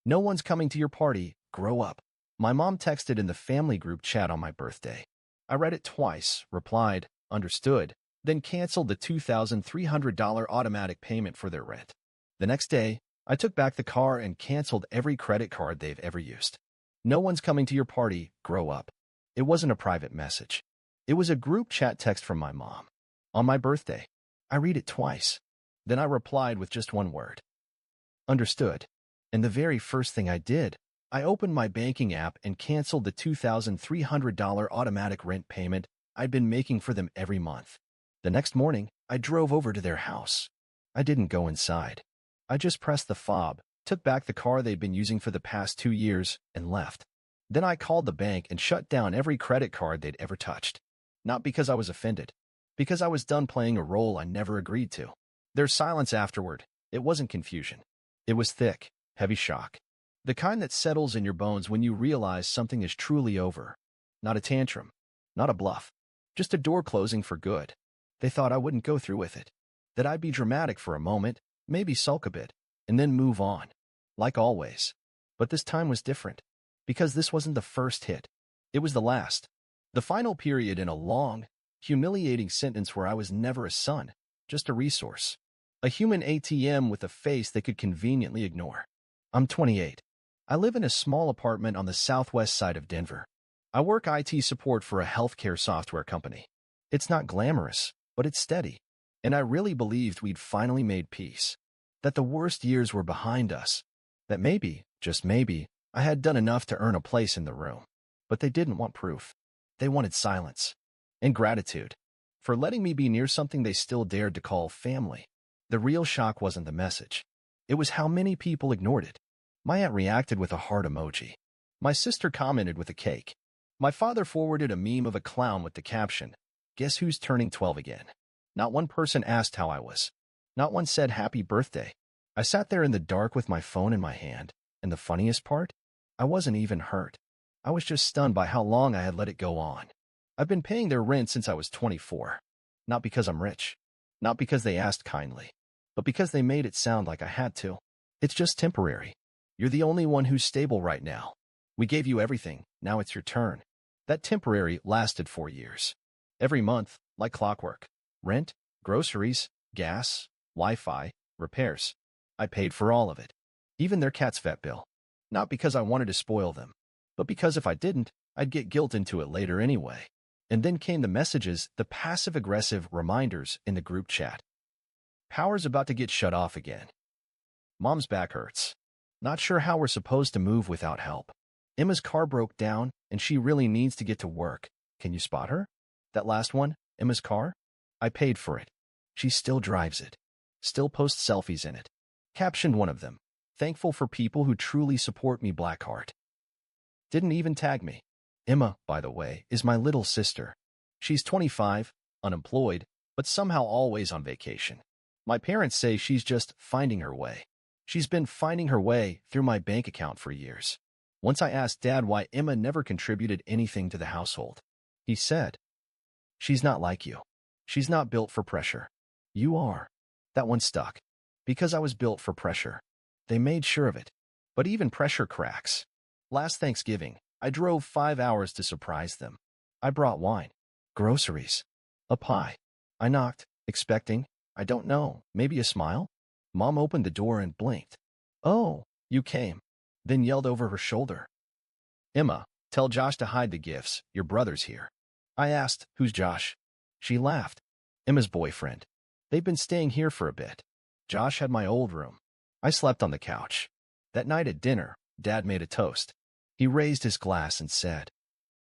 No one's coming to your party. Grow up. My mom texted in the family group chat on my birthday. I read it twice, replied, understood, then canceled the $2,300 automatic payment for their rent. The next day, I took back the car and canceled every credit card they've ever used. No one's coming to your party. Grow up. It wasn't a private message. It was a group chat text from my mom. On my birthday. I read it twice. Then I replied with just one word. Understood. And the very first thing I did, I opened my banking app and canceled the $2,300 automatic rent payment I'd been making for them every month. The next morning, I drove over to their house. I didn't go inside. I just pressed the fob, took back the car they'd been using for the past 2 years, and left. Then I called the bank and shut down every credit card they'd ever touched. Not because I was offended, because I was done playing a role I never agreed to. Their silence afterward, it wasn't confusion. It was thick, heavy shock. The kind that settles in your bones when you realize something is truly over. Not a tantrum, not a bluff, just a door closing for good. They thought I wouldn't go through with it, that I'd be dramatic for a moment, maybe sulk a bit, and then move on. Like always. But this time was different, because this wasn't the first hit. It was the last. The final period in a long, humiliating sentence where I was never a son, just a resource. A human ATM with a face they could conveniently ignore. I'm 28. I live in a small apartment on the southwest side of Denver. I work IT support for a healthcare software company. It's not glamorous, but it's steady. And I really believed we'd finally made peace. That the worst years were behind us. That maybe, just maybe, I had done enough to earn a place in the room. But they didn't want proof. They wanted silence. And gratitude. For letting me be near something they still dared to call family. The real shock wasn't the message. It was how many people ignored it. My aunt reacted with a heart emoji. My sister commented with a cake. My father forwarded a meme of a clown with the caption, "Guess who's turning 12 again?" Not one person asked how I was. Not one said happy birthday. I sat there in the dark with my phone in my hand, and the funniest part? I wasn't even hurt. I was just stunned by how long I had let it go on. I've been paying their rent since I was 24. Not because I'm rich. Not because they asked kindly. But because they made it sound like I had to. It's just temporary. You're the only one who's stable right now. We gave you everything, now it's your turn. That temporary lasted 4 years. Every month, like clockwork. Rent, groceries, gas, Wi-Fi, repairs. I paid for all of it. Even their cat's vet bill. Not because I wanted to spoil them, but because if I didn't, I'd get guilt into it later anyway. And then came the messages, the passive-aggressive reminders in the group chat. Power's about to get shut off again. Mom's back hurts. Not sure how we're supposed to move without help. Emma's car broke down, and she really needs to get to work. Can you spot her? That last one, Emma's car? I paid for it. She still drives it. Still posts selfies in it. Captioned one of them. Thankful for people who truly support me, Blackheart. Didn't even tag me. Emma, by the way, is my little sister. She's 25, unemployed, but somehow always on vacation. My parents say she's just finding her way. She's been finding her way through my bank account for years. Once I asked Dad why Emma never contributed anything to the household. He said, "She's not like you. She's not built for pressure. You are." That one stuck. Because I was built for pressure. They made sure of it. But even pressure cracks. Last Thanksgiving, I drove 5 hours to surprise them. I brought wine, groceries, a pie. I knocked, expecting, I don't know, maybe a smile? Mom opened the door and blinked. "Oh, you came." Then yelled over her shoulder. "Emma, tell Josh to hide the gifts. Your brother's here." I asked, "Who's Josh?" She laughed. "Emma's boyfriend. They've been staying here for a bit. Josh had my old room. I slept on the couch. That night at dinner, Dad made a toast. He raised his glass and said,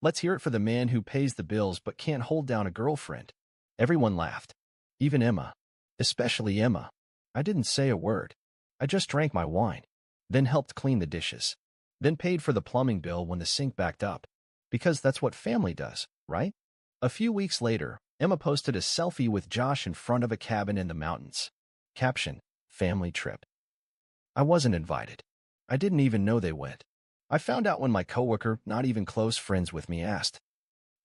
'Let's hear it for the man who pays the bills but can't hold down a girlfriend.'" Everyone laughed. Even Emma. Especially Emma. I didn't say a word. I just drank my wine. Then helped clean the dishes. Then paid for the plumbing bill when the sink backed up. Because that's what family does, right? A few weeks later, Emma posted a selfie with Josh in front of a cabin in the mountains. Caption, "Family trip." I wasn't invited. I didn't even know they went. I found out when my coworker, not even close friends with me, asked,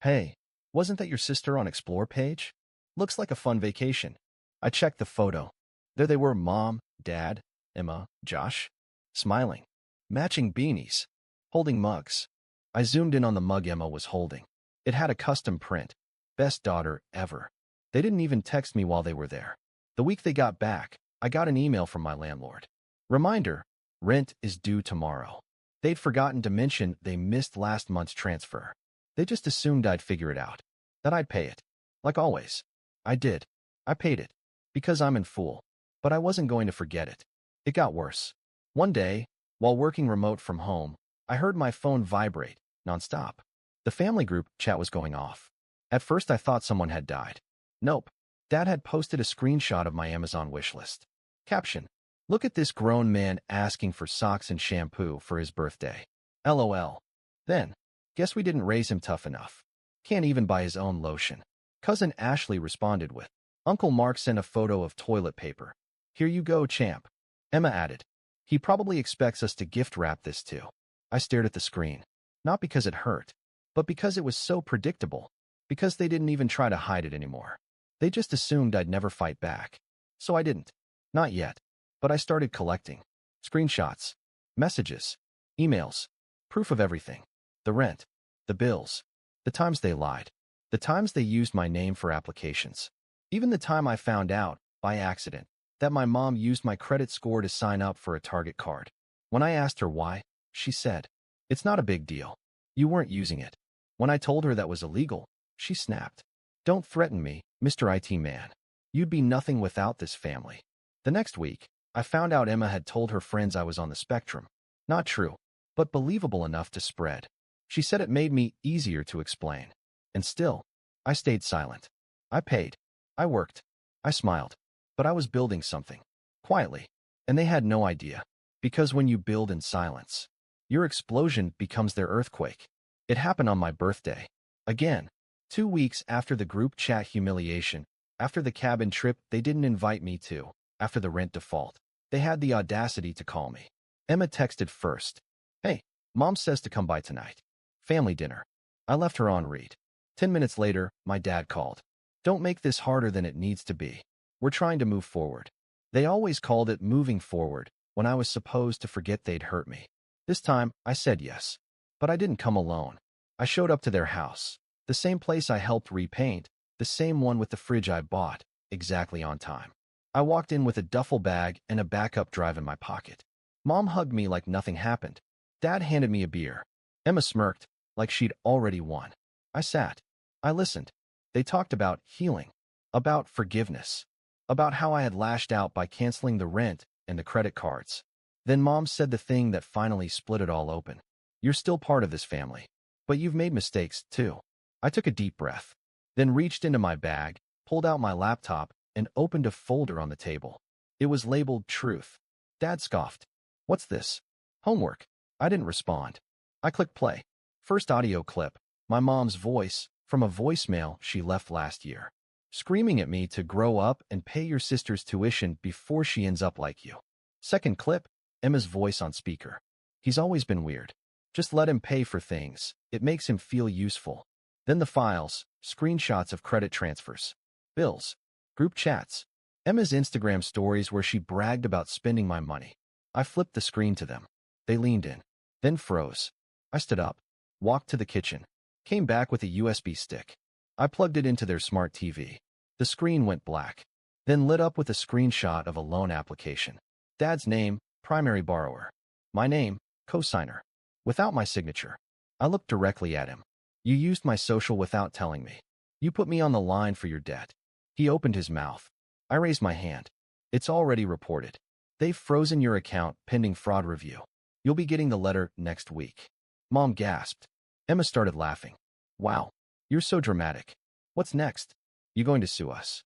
"Hey, wasn't that your sister on Explore page? Looks like a fun vacation." I checked the photo. There they were, Mom, Dad, Emma, Josh, smiling. matching beanies, holding mugs. I zoomed in on the mug Emma was holding. It had a custom print. Best daughter ever. They didn't even text me while they were there. The week they got back, I got an email from my landlord. Reminder, rent is due tomorrow. They'd forgotten to mention they missed last month's transfer. They just assumed I'd figure it out, that I'd pay it. Like always. I did. I paid it. Because I'm in full. But I wasn't going to forget it. It got worse. One day, while working remote from home, I heard my phone vibrate, nonstop. The family group chat was going off. At first I thought someone had died. Nope. Dad had posted a screenshot of my Amazon wishlist. Caption: look at this grown man asking for socks and shampoo for his birthday. LOL. Then, guess we didn't raise him tough enough. Can't even buy his own lotion. Cousin Ashley responded with, Uncle Mark sent a photo of toilet paper. Here you go, champ. Emma added, he probably expects us to gift wrap this too. I stared at the screen. Not because it hurt, but because it was so predictable. Because they didn't even try to hide it anymore. They just assumed I'd never fight back. So I didn't. Not yet. But I started collecting. Screenshots. Messages. Emails. Proof of everything. The rent. The bills. The times they lied. The times they used my name for applications. Even the time I found out, by accident, that my mom used my credit score to sign up for a Target card. When I asked her why, she said, it's not a big deal. You weren't using it. When I told her that was illegal, she snapped. Don't threaten me, Mr. IT man. You'd be nothing without this family. The next week, I found out Emma had told her friends I was on the spectrum. Not true, but believable enough to spread. She said it made me easier to explain. And still, I stayed silent. I paid. I worked. I smiled. But I was building something. Quietly. And they had no idea. Because when you build in silence, your explosion becomes their earthquake. It happened on my birthday. Again. 2 weeks after the group chat humiliation, after the cabin trip they didn't invite me to, after the rent default, they had the audacity to call me. Emma texted first. Hey, Mom says to come by tonight. Family dinner. I left her on read. 10 minutes later, my dad called. Don't make this harder than it needs to be. We're trying to move forward. They always called it moving forward when I was supposed to forget they'd hurt me. This time, I said yes. But I didn't come alone. I showed up to their house. The same place I helped repaint, the same one with the fridge I bought, exactly on time. I walked in with a duffel bag and a backup drive in my pocket. Mom hugged me like nothing happened. Dad handed me a beer. Emma smirked, like she'd already won. I sat. I listened. They talked about healing, about forgiveness, about how I had lashed out by canceling the rent and the credit cards. Then Mom said the thing that finally split it all open. You're still part of this family, but you've made mistakes, too. I took a deep breath, then reached into my bag, pulled out my laptop, and opened a folder on the table. It was labeled Truth. Dad scoffed. What's this? Homework. I didn't respond. I clicked play. First audio clip, my mom's voice, from a voicemail she left last year. Screaming at me to grow up and pay your sister's tuition before she ends up like you. Second clip, Emma's voice on speaker. He's always been weird. Just let him pay for things. It makes him feel useful. Then the files, screenshots of credit transfers, bills, group chats, Emma's Instagram stories where she bragged about spending my money. I flipped the screen to them. They leaned in, then froze. I stood up, walked to the kitchen, came back with a USB stick. I plugged it into their smart TV. The screen went black, then lit up with a screenshot of a loan application. Dad's name, primary borrower. My name, cosigner. Without my signature. I looked directly at him. You used my social without telling me. You put me on the line for your debt. He opened his mouth. I raised my hand. It's already reported. They've frozen your account pending fraud review. You'll be getting the letter next week. Mom gasped. Emma started laughing. Wow, you're so dramatic. What's next? You going to sue us?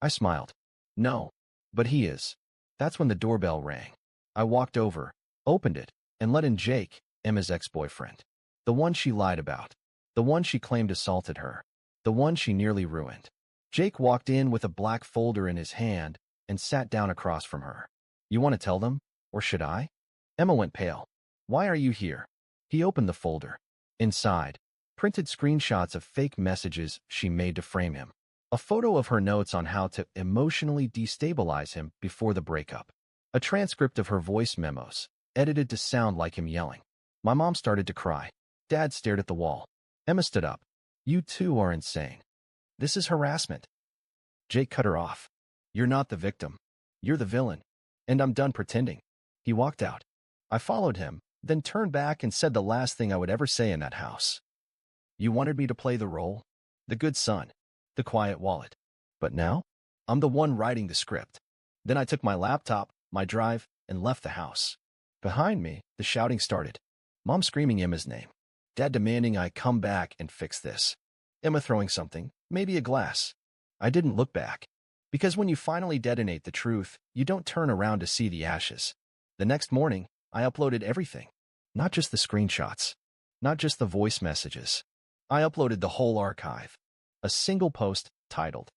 I smiled. No, but he is. That's when the doorbell rang. I walked over, opened it, and let in Jake, Emma's ex-boyfriend. The one she lied about. The one she claimed assaulted her. The one she nearly ruined. Jake walked in with a black folder in his hand and sat down across from her. You want to tell them? Or should I? Emma went pale. Why are you here? He opened the folder. Inside, printed screenshots of fake messages she made to frame him. A photo of her notes on how to emotionally destabilize him before the breakup. A transcript of her voice memos, edited to sound like him yelling. My mom started to cry. Dad stared at the wall. Emma stood up. You two are insane. This is harassment. Jake cut her off. You're not the victim. You're the villain. And I'm done pretending. He walked out. I followed him, then turned back and said the last thing I would ever say in that house. You wanted me to play the role? The good son. The quiet wallet. But now? I'm the one writing the script. Then I took my laptop, my drive, and left the house. Behind me, the shouting started. Mom screaming Emma's name. Dad demanding I come back and fix this. Emma throwing something, maybe a glass. I didn't look back. Because when you finally detonate the truth, you don't turn around to see the ashes. The next morning, I uploaded everything. Not just the screenshots. Not just the voice messages. I uploaded the whole archive. A single post titled,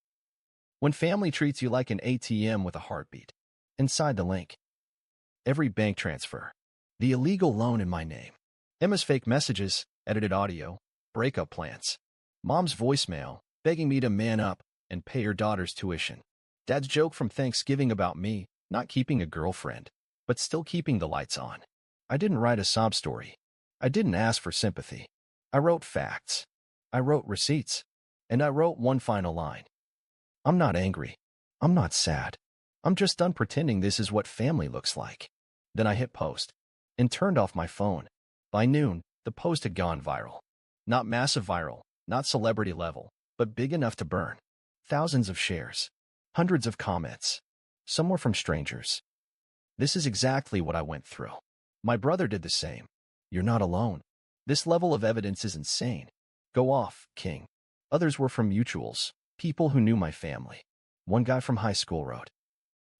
When Family Treats You Like an ATM with a Heartbeat. Inside the link. Every bank transfer. The illegal loan in my name. Emma's fake messages, edited audio, breakup plans. Mom's voicemail, begging me to man up and pay her daughter's tuition. Dad's joke from Thanksgiving about me not keeping a girlfriend, but still keeping the lights on. I didn't write a sob story. I didn't ask for sympathy. I wrote facts. I wrote receipts. And I wrote one final line. I'm not angry. I'm not sad. I'm just done pretending this is what family looks like. Then I hit post and turned off my phone. By noon, the post had gone viral. Not massive viral, not celebrity level, but big enough to burn. Thousands of shares. Hundreds of comments. Some were from strangers. This is exactly what I went through. My brother did the same. You're not alone. This level of evidence is insane. Go off, King. Others were from mutuals, people who knew my family. One guy from high school wrote,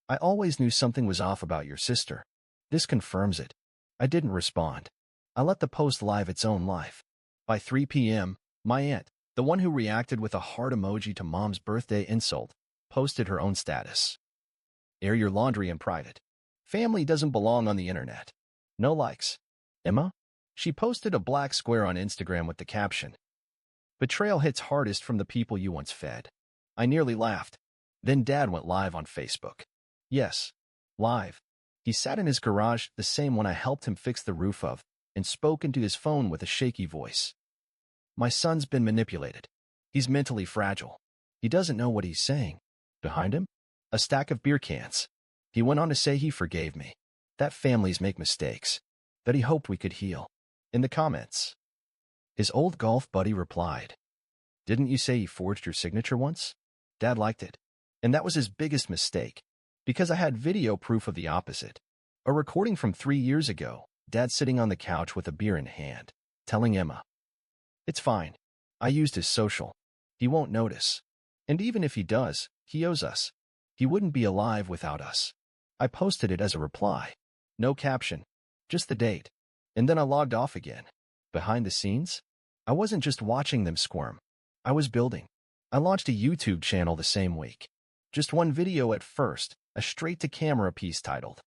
I always knew something was off about your sister. This confirms it. I didn't respond. I let the post live its own life. By 3 p.m., my aunt, the one who reacted with a heart emoji to Mom's birthday insult, posted her own status. Air your laundry in private. Family doesn't belong on the internet. No likes. Emma? She posted a black square on Instagram with the caption, Betrayal hits hardest from the people you once fed. I nearly laughed. Then Dad went live on Facebook. Yes, live. He sat in his garage, the same one I helped him fix the roof of, and spoke into his phone with a shaky voice. My son's been manipulated. He's mentally fragile. He doesn't know what he's saying. Behind him? A stack of beer cans. He went on to say he forgave me. That families make mistakes. That he hoped we could heal. In the comments, his old golf buddy replied, Didn't you say he forged your signature once? Dad liked it. And that was his biggest mistake. Because I had video proof of the opposite. A recording from 3 years ago, Dad sitting on the couch with a beer in hand, telling Emma, It's fine. I used his social. He won't notice. And even if he does, he owes us. He wouldn't be alive without us. I posted it as a reply. No caption. Just the date. And then I logged off again. Behind the scenes, I wasn't just watching them squirm. I was building. I launched a YouTube channel the same week. Just one video at first, a straight-to-camera piece titled,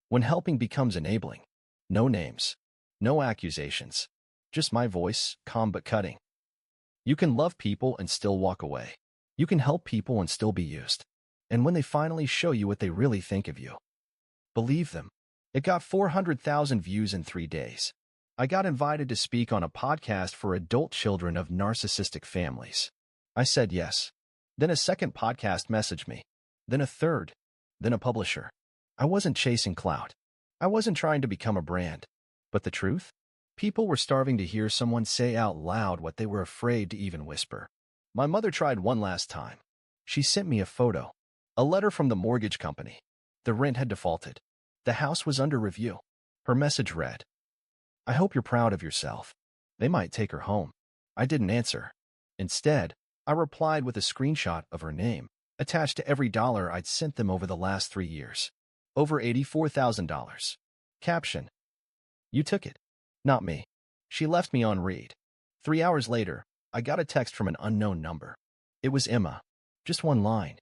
When Helping Becomes Enabling. No names. No accusations. Just my voice, calm but cutting. You can love people and still walk away. You can help people and still be used. And when they finally show you what they really think of you, believe them. It got 400,000 views in 3 days. I got invited to speak on a podcast for adult children of narcissistic families. I said yes. Then a second podcast messaged me. Then a third. Then a publisher. I wasn't chasing clout. I wasn't trying to become a brand. But the truth? People were starving to hear someone say out loud what they were afraid to even whisper. My mother tried one last time. She sent me a photo. A letter from the mortgage company. The rent had defaulted. The house was under review. Her message read, I hope you're proud of yourself. They might take her home. I didn't answer. Instead, I replied with a screenshot of her name, attached to every dollar I'd sent them over the last 3 years. Over $84,000. Caption, You took it. Not me. She left me on read. 3 hours later, I got a text from an unknown number. It was Emma. Just one line.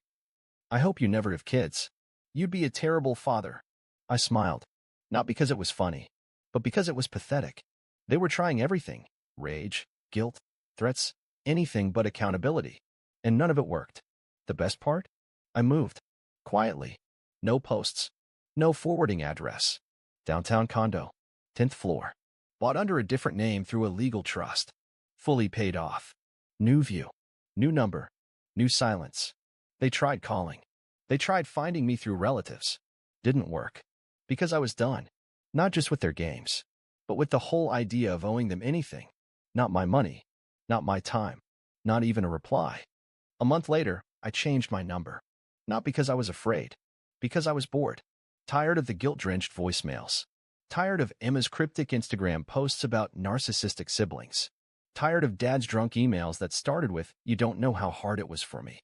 I hope you never have kids. You'd be a terrible father. I smiled. Not because it was funny, but because it was pathetic. They were trying everything. Rage, guilt, threats, anything but accountability. And none of it worked. The best part? I moved. Quietly. No posts. No forwarding address. Downtown condo. 10th floor. Bought under a different name through a legal trust. Fully paid off. New view. New number. New silence. They tried calling. They tried finding me through relatives. Didn't work. Because I was done. Not just with their games, but with the whole idea of owing them anything. Not my money. Not my time. Not even a reply. A month later, I changed my number. Not because I was afraid. Because I was bored. Tired of the guilt-drenched voicemails. Tired of Emma's cryptic Instagram posts about narcissistic siblings. Tired of Dad's drunk emails that started with, "You don't know how hard it was for me,"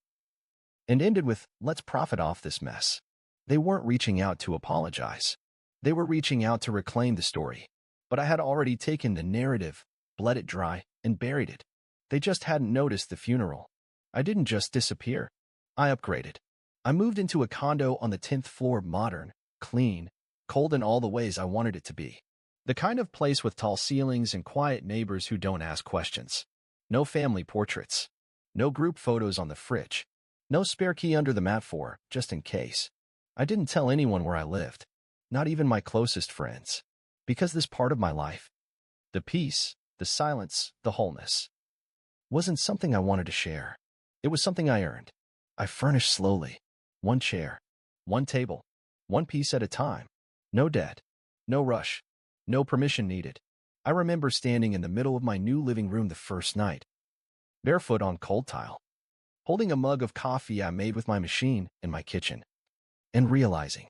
and ended with, "Let's profit off this mess." They weren't reaching out to apologize. They were reaching out to reclaim the story. But I had already taken the narrative, bled it dry, and buried it. They just hadn't noticed the funeral. I didn't just disappear. I upgraded. I moved into a condo on the 10th floor, modern, clean, cold in all the ways I wanted it to be. The kind of place with tall ceilings and quiet neighbors who don't ask questions. No family portraits. No group photos on the fridge. No spare key under the mat for, just in case. I didn't tell anyone where I lived. Not even my closest friends. Because this part of my life, the peace, the silence, the wholeness, wasn't something I wanted to share. It was something I earned. I furnished slowly. One chair. One table. One piece at a time. No debt. No rush. No permission needed. I remember standing in the middle of my new living room the first night, barefoot on cold tile, holding a mug of coffee I made with my machine in my kitchen, and realizing,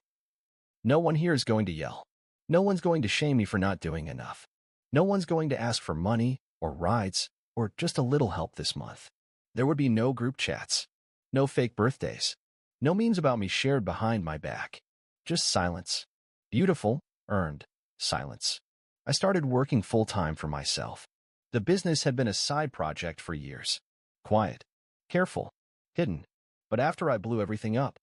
no one here is going to yell. No one's going to shame me for not doing enough. No one's going to ask for money or rides or just a little help this month. There would be no group chats, no fake birthdays, no memes about me shared behind my back. Just silence. Beautiful, earned silence. I started working full-time for myself. The business had been a side project for years. Quiet, careful, hidden. But after I blew everything up,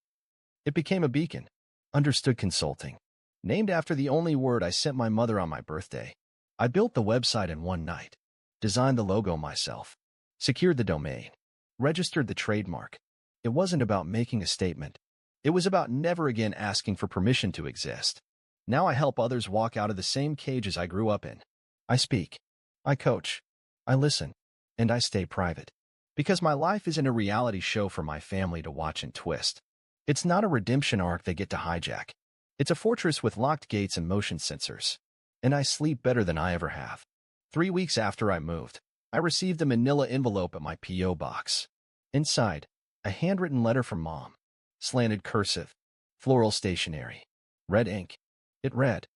it became a beacon. Understood Consulting. Named after the only word I sent my mother on my birthday. I built the website in one night. Designed the logo myself. Secured the domain. Registered the trademark. It wasn't about making a statement. It was about never again asking for permission to exist. Now I help others walk out of the same cages I grew up in. I speak. I coach. I listen. And I stay private. Because my life isn't a reality show for my family to watch and twist. It's not a redemption arc they get to hijack. It's a fortress with locked gates and motion sensors. And I sleep better than I ever have. 3 weeks after I moved, I received a manila envelope at my P.O. box. Inside, a handwritten letter from Mom. Slanted cursive. Floral stationery. Red ink. It read,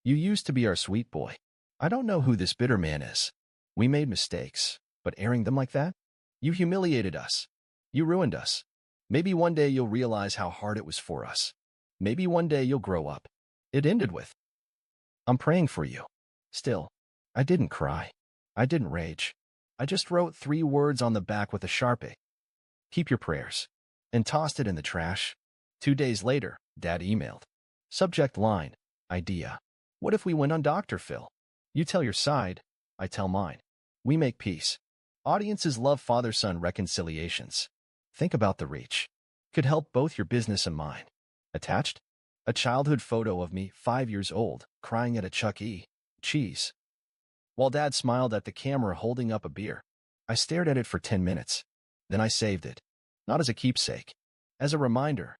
"You used to be our sweet boy. I don't know who this bitter man is. We made mistakes, but airing them like that? You humiliated us. You ruined us. Maybe one day you'll realize how hard it was for us. Maybe one day you'll grow up." It ended with, "I'm praying for you." Still, I didn't cry. I didn't rage. I just wrote 3 words on the back with a Sharpie. "Keep your prayers." And tossed it in the trash. 2 days later, Dad emailed. Subject line, idea. What if we went on Dr. Phil? You tell your side, I tell mine. We make peace. Audiences love father-son reconciliations. Think about the reach. Could help both your business and mine. Attached? A childhood photo of me, 5 years old, crying at a Chuck E. Cheese. While Dad smiled at the camera holding up a beer, I stared at it for 10 minutes. Then I saved it. Not as a keepsake. As a reminder.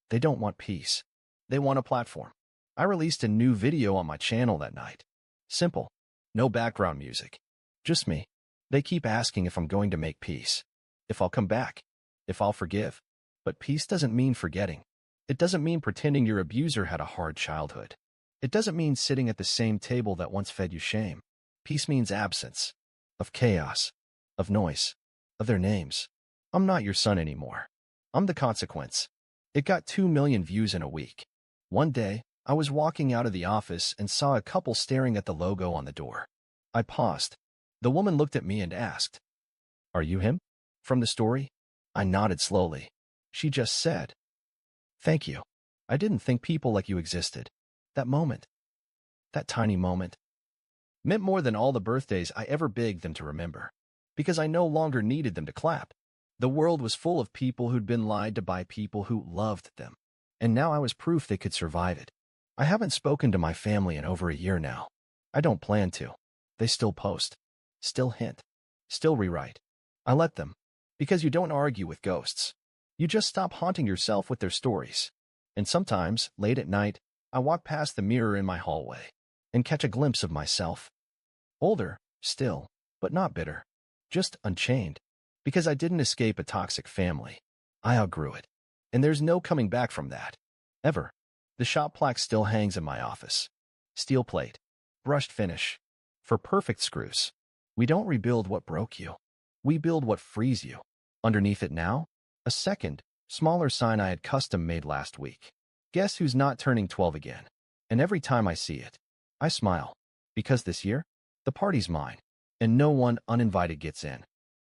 They don't want peace. They want a platform. I released a new video on my channel that night. Simple. No background music. Just me. They keep asking if I'm going to make peace. If I'll come back. If I'll forgive. But peace doesn't mean forgetting. It doesn't mean pretending your abuser had a hard childhood. It doesn't mean sitting at the same table that once fed you shame. Peace means absence. Of chaos. Of noise. Of their names. I'm not your son anymore. I'm the consequence. It got 2 million views in a week. One day, I was walking out of the office and saw a couple staring at the logo on the door. I paused. The woman looked at me and asked, "Are you him? From the story?" I nodded slowly. She just said, "Thank you. I didn't think people like you existed." That moment, that tiny moment, meant more than all the birthdays I ever begged them to remember. Because I no longer needed them to clap. The world was full of people who'd been lied to by people who loved them. And now I was proof they could survive it. I haven't spoken to my family in over a year now. I don't plan to. They still post, still hint, still rewrite. I let them, because you don't argue with ghosts. You just stop haunting yourself with their stories. And sometimes, late at night, I walk past the mirror in my hallway and catch a glimpse of myself. Older, still, but not bitter. Just unchained. Because I didn't escape a toxic family. I outgrew it. And there's no coming back from that. Ever. The shop plaque still hangs in my office. Steel plate. Brushed finish. For perfect screws. We don't rebuild what broke you. We build what frees you. Underneath it now, a second, smaller sign I had custom made last week. Guess who's not turning 12 again? And every time I see it, I smile. Because this year, the party's mine. And no one uninvited gets in.